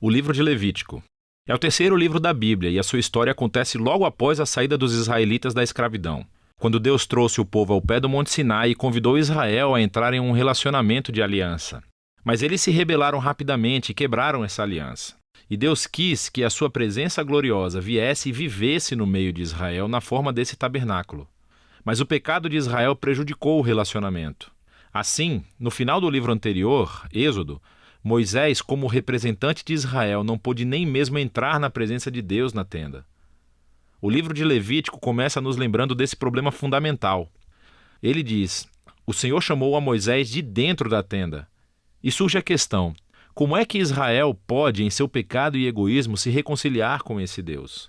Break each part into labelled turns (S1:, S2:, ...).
S1: O livro de Levítico. É o terceiro livro da Bíblia e a sua história acontece logo após a saída dos israelitas da escravidão, quando Deus trouxe o povo ao pé do Monte Sinai e convidou Israel a entrar em um relacionamento de aliança. Mas eles se rebelaram rapidamente e quebraram essa aliança. E Deus quis que a sua presença gloriosa viesse e vivesse no meio de Israel na forma desse tabernáculo. Mas o pecado de Israel prejudicou o relacionamento. Assim, no final do livro anterior, Êxodo, Moisés, como representante de Israel, não pôde nem mesmo entrar na presença de Deus na tenda. O livro de Levítico começa nos lembrando desse problema fundamental. Ele diz: o Senhor chamou a Moisés de dentro da tenda. E surge a questão: como é que Israel pode, em seu pecado e egoísmo, se reconciliar com esse Deus?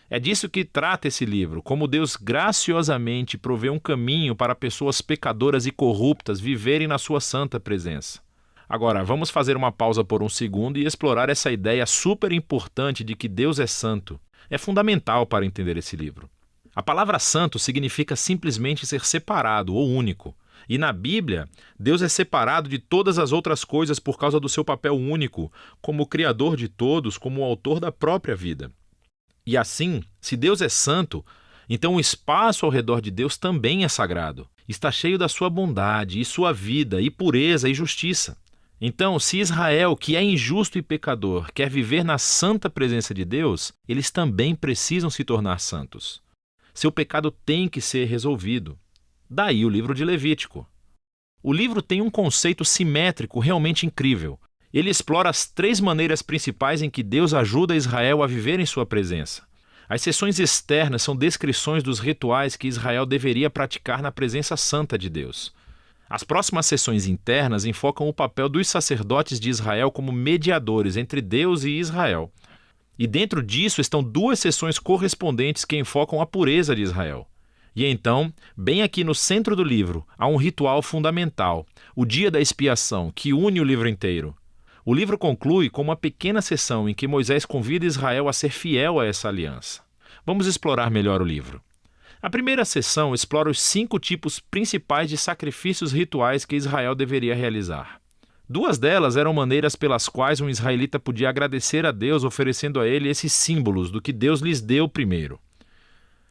S1: É disso que trata esse livro, como Deus graciosamente provê um caminho para pessoas pecadoras e corruptas viverem na sua santa presença. Agora, vamos fazer uma pausa por um segundo e explorar essa ideia super importante de que Deus é santo. É fundamental para entender esse livro. A palavra santo significa simplesmente ser separado ou único. E na Bíblia, Deus é separado de todas as outras coisas por causa do seu papel único, como o Criador de todos, como o autor da própria vida. E assim, se Deus é santo, então o espaço ao redor de Deus também é sagrado. Está cheio da sua bondade e sua vida e pureza e justiça. Então, se Israel, que é injusto e pecador, quer viver na santa presença de Deus, eles também precisam se tornar santos. Seu pecado tem que ser resolvido. Daí o livro de Levítico. O livro tem um conceito simétrico realmente incrível. Ele explora as 3 maneiras principais em que Deus ajuda Israel a viver em sua presença. As seções externas são descrições dos rituais que Israel deveria praticar na presença santa de Deus. As próximas seções internas enfocam o papel dos sacerdotes de Israel como mediadores entre Deus e Israel. E dentro disso estão 2 seções correspondentes que enfocam a pureza de Israel. E então, bem aqui no centro do livro, há um ritual fundamental, o dia da expiação, que une o livro inteiro. O livro conclui com uma pequena seção em que Moisés convida Israel a ser fiel a essa aliança. Vamos explorar melhor o livro. A primeira seção explora os 5 tipos principais de sacrifícios rituais que Israel deveria realizar. 2 delas eram maneiras pelas quais um israelita podia agradecer a Deus oferecendo a ele esses símbolos do que Deus lhes deu primeiro.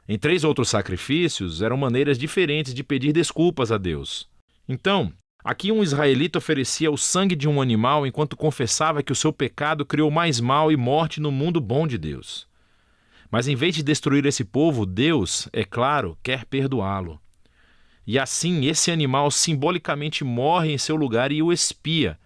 S1: Em 3 outros sacrifícios eram maneiras diferentes de pedir desculpas a Deus. Então, aqui um israelita oferecia o sangue de um animal enquanto confessava que o seu pecado criou mais mal e morte no mundo bom de Deus. Mas em vez de destruir esse povo, Deus, é claro, quer perdoá-lo. E assim esse animal simbolicamente morre em seu lugar e o expia,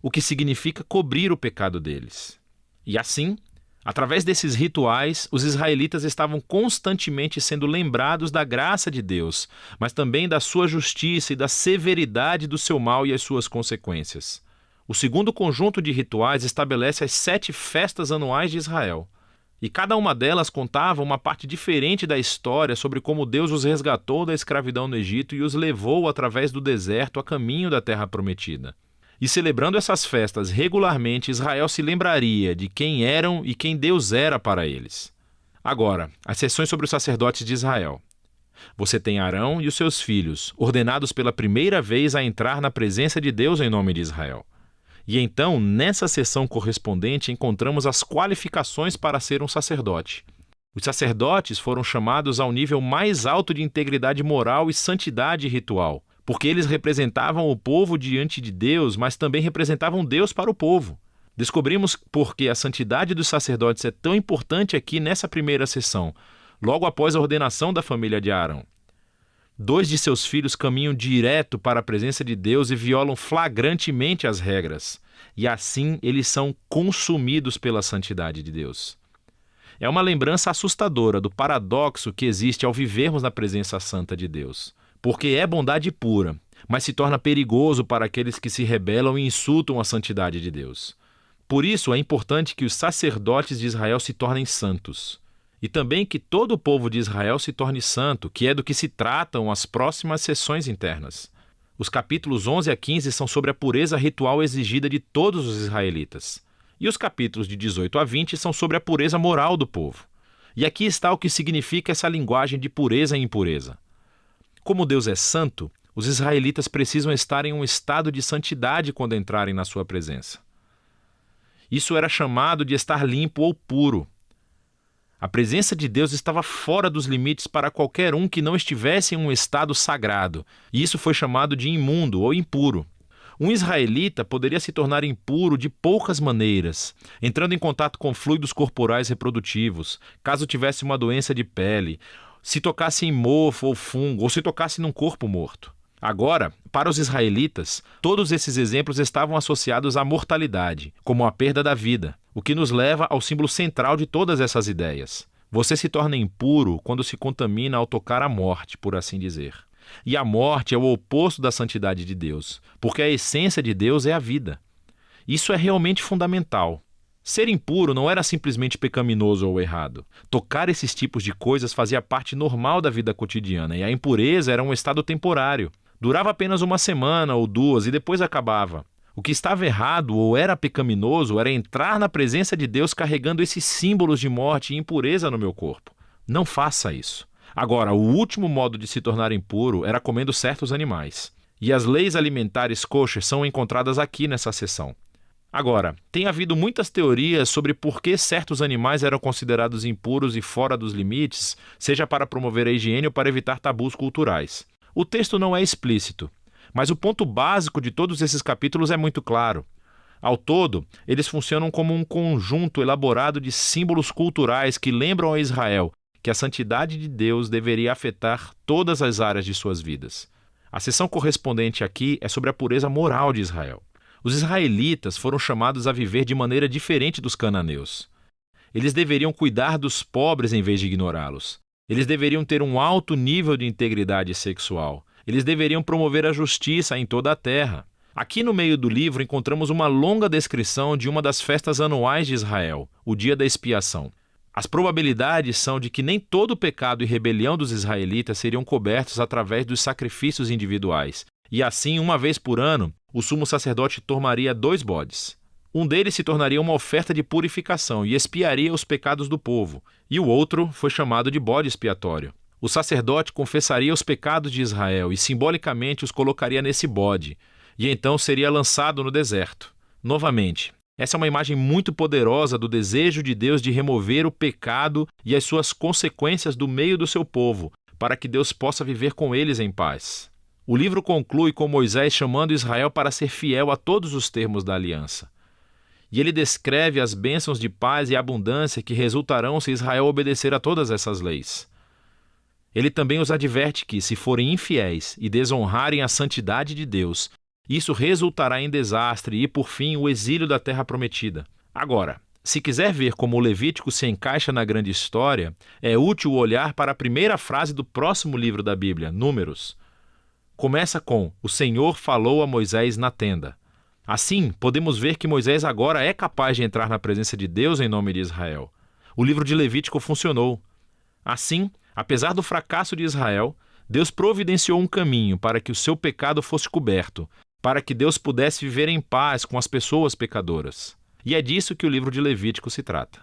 S1: o que significa cobrir o pecado deles. E assim, através desses rituais, os israelitas estavam constantemente sendo lembrados da graça de Deus, mas também da sua justiça e da severidade do seu mal e as suas consequências. O segundo conjunto de rituais estabelece as 7 festas anuais de Israel. E cada uma delas contava uma parte diferente da história sobre como Deus os resgatou da escravidão no Egito e os levou através do deserto a caminho da terra prometida. E celebrando essas festas regularmente, Israel se lembraria de quem eram e quem Deus era para eles. Agora, as sessões sobre os sacerdotes de Israel. Você tem Arão e os seus filhos, ordenados pela primeira vez a entrar na presença de Deus em nome de Israel. E então, nessa seção correspondente, encontramos as qualificações para ser um sacerdote. Os sacerdotes foram chamados ao nível mais alto de integridade moral e santidade ritual, porque eles representavam o povo diante de Deus, mas também representavam Deus para o povo. Descobrimos por que a santidade dos sacerdotes é tão importante aqui nessa primeira sessão, logo após a ordenação da família de Arão. 2 de seus filhos caminham direto para a presença de Deus e violam flagrantemente as regras. E assim eles são consumidos pela santidade de Deus. É uma lembrança assustadora do paradoxo que existe ao vivermos na presença santa de Deus. Porque é bondade pura, mas se torna perigoso para aqueles que se rebelam e insultam a santidade de Deus. Por isso é importante que os sacerdotes de Israel se tornem santos. E também que todo o povo de Israel se torne santo, que é do que se tratam as próximas sessões internas. Os capítulos 11 a 15 são sobre a pureza ritual exigida de todos os israelitas. E os capítulos de 18 a 20 são sobre a pureza moral do povo. E aqui está o que significa essa linguagem de pureza e impureza. Como Deus é santo, os israelitas precisam estar em um estado de santidade quando entrarem na sua presença. Isso era chamado de estar limpo ou puro. A presença de Deus estava fora dos limites para qualquer um que não estivesse em um estado sagrado, e isso foi chamado de imundo ou impuro. Um israelita poderia se tornar impuro de poucas maneiras, entrando em contato com fluidos corporais reprodutivos, caso tivesse uma doença de pele, se tocasse em mofo ou fungo, ou se tocasse num corpo morto. Agora, para os israelitas, todos esses exemplos estavam associados à mortalidade, como a perda da vida, o que nos leva ao símbolo central de todas essas ideias. Você se torna impuro quando se contamina ao tocar a morte, por assim dizer. E a morte é o oposto da santidade de Deus, porque a essência de Deus é a vida. Isso é realmente fundamental. Ser impuro não era simplesmente pecaminoso ou errado. Tocar esses tipos de coisas fazia parte normal da vida cotidiana, e a impureza era um estado temporário. Durava apenas uma semana ou duas e depois acabava. O que estava errado ou era pecaminoso era entrar na presença de Deus carregando esses símbolos de morte e impureza no meu corpo. Não faça isso. Agora, o último modo de se tornar impuro era comendo certos animais. E as leis alimentares kosher são encontradas aqui nessa seção. Agora, tem havido muitas teorias sobre por que certos animais eram considerados impuros e fora dos limites, seja para promover a higiene ou para evitar tabus culturais. O texto não é explícito, mas o ponto básico de todos esses capítulos é muito claro. Ao todo, eles funcionam como um conjunto elaborado de símbolos culturais que lembram a Israel que a santidade de Deus deveria afetar todas as áreas de suas vidas. A seção correspondente aqui é sobre a pureza moral de Israel. Os israelitas foram chamados a viver de maneira diferente dos cananeus. Eles deveriam cuidar dos pobres em vez de ignorá-los. Eles deveriam ter um alto nível de integridade sexual. Eles deveriam promover a justiça em toda a terra. Aqui no meio do livro encontramos uma longa descrição de uma das festas anuais de Israel, o Dia da Expiação. As probabilidades são de que nem todo o pecado e rebelião dos israelitas seriam cobertos através dos sacrifícios individuais. E assim, uma vez por ano, o sumo sacerdote tomaria 2 bodes. Um deles se tornaria uma oferta de purificação e expiaria os pecados do povo, e o outro foi chamado de bode expiatório. O sacerdote confessaria os pecados de Israel e simbolicamente os colocaria nesse bode, e então seria lançado no deserto. Novamente, essa é uma imagem muito poderosa do desejo de Deus de remover o pecado e as suas consequências do meio do seu povo, para que Deus possa viver com eles em paz. O livro conclui com Moisés chamando Israel para ser fiel a todos os termos da aliança. E ele descreve as bênçãos de paz e abundância que resultarão se Israel obedecer a todas essas leis. Ele também os adverte que, se forem infiéis e desonrarem a santidade de Deus, isso resultará em desastre e, por fim, o exílio da terra prometida. Agora, se quiser ver como o Levítico se encaixa na grande história, é útil olhar para a primeira frase do próximo livro da Bíblia, Números. Começa com: "O Senhor falou a Moisés na tenda". Assim, podemos ver que Moisés agora é capaz de entrar na presença de Deus em nome de Israel. O livro de Levítico funcionou. Assim, apesar do fracasso de Israel, Deus providenciou um caminho para que o seu pecado fosse coberto, para que Deus pudesse viver em paz com as pessoas pecadoras. E é disso que o livro de Levítico se trata.